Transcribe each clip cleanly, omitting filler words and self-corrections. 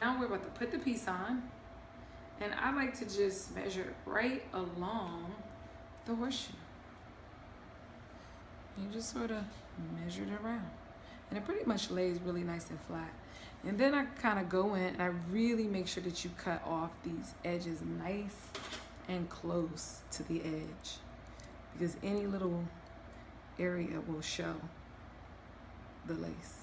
Now we're about to put the piece on, and I like to just measure right along the horseshoe. You just sort of measure it around, and it pretty much lays really nice and flat. And then I kind of go in and I really make sure that you cut off these edges nice and close to the edge, because any little area will show the lace.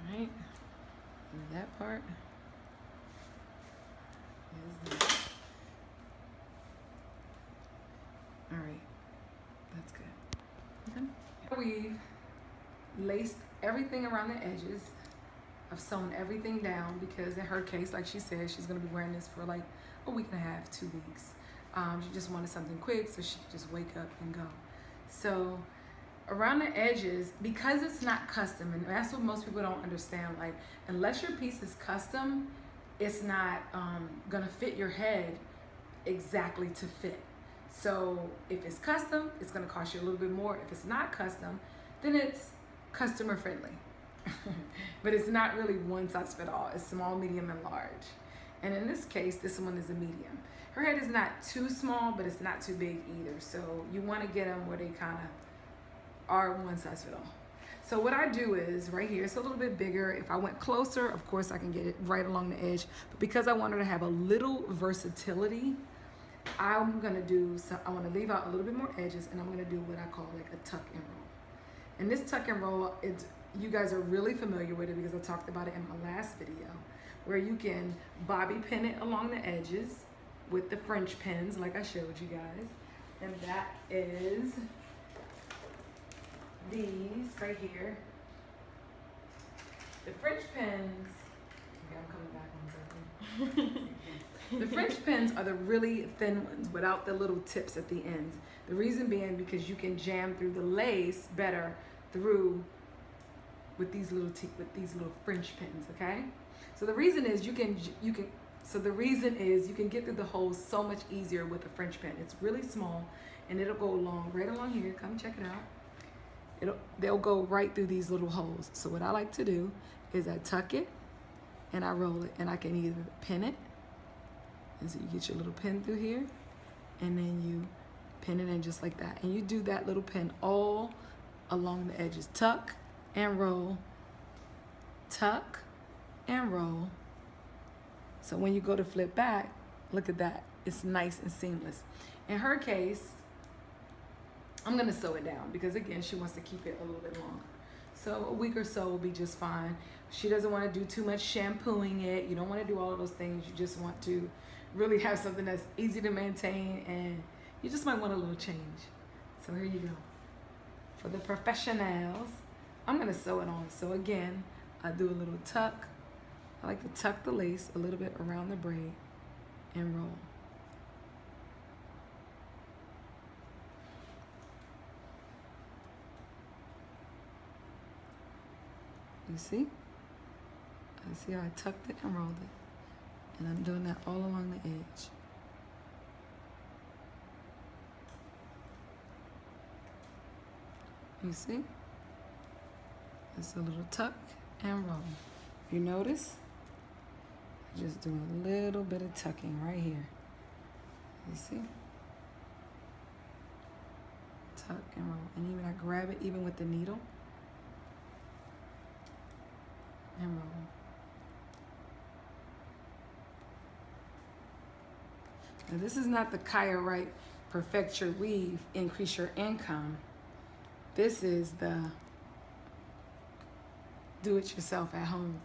All right, and that part is done. All right, that's good. We've laced everything around the edges. I've sewn everything down because in her case, like she said, she's gonna be wearing this for like a week and a half, 2 weeks. She just wanted something quick so she could just wake up and go. So around the edges, because it's not custom, and that's what most people don't understand, like unless your piece is custom, it's not gonna fit your head exactly to fit. So if it's custom, it's gonna cost you a little bit more. If it's not custom, then it's customer friendly. But it's not really one size fit all. It's small, medium, and large. And in this case, this one is a medium. Her head is not too small, but it's not too big either. So you wanna get them where they kind of are one size fit all. So what I do is right here, it's a little bit bigger. If I went closer, of course I can get it right along the edge. But because I want her to have a little versatility, I'm gonna do, so I wanna leave out a little bit more edges, and I'm gonna do what I call like a tuck and roll. And this tuck and roll, you guys are really familiar with it because I talked about it in my last video, where you can bobby pin it along the edges with the French pins like I showed you guys. And that is these right here. The French pins, okay, I'm coming back on something. The French pins are the really thin ones without the little tips at the ends. The reason being because you can jam through the lace better through with these little French pins, okay? So the reason is you can get through the holes so much easier with a French pin. It's really small and it'll go right along here. Come check it out. They'll go right through these little holes. So what I like to do is I tuck it and I roll it, and I can either pin it, and so you get your little pin through here, and then you pin it in just like that. And you do that little pin all along the edges. Tuck and roll, tuck and roll. So when you go to flip back, look at that. It's nice and seamless. In her case, I'm gonna sew it down because again, she wants to keep it a little bit longer. So a week or so will be just fine. She doesn't want to do too much shampooing it. You don't want to do all of those things. You just want to really have something that's easy to maintain, and you just might want a little change. So here you go. For the professionals, I'm gonna sew it on. So again, I do a little tuck. I like to tuck the lace a little bit around the braid and roll. You see? I see how I tucked it and rolled it. And I'm doing that all along the edge. You see? It's a little tuck and roll. If you notice, I'm just doing a little bit of tucking right here. You see? Tuck and roll. And even I grab it even with the needle and roll. Now this is not the Kiyah Wright Perfect Your Weave, Increase Your Income. This is the do it yourself at home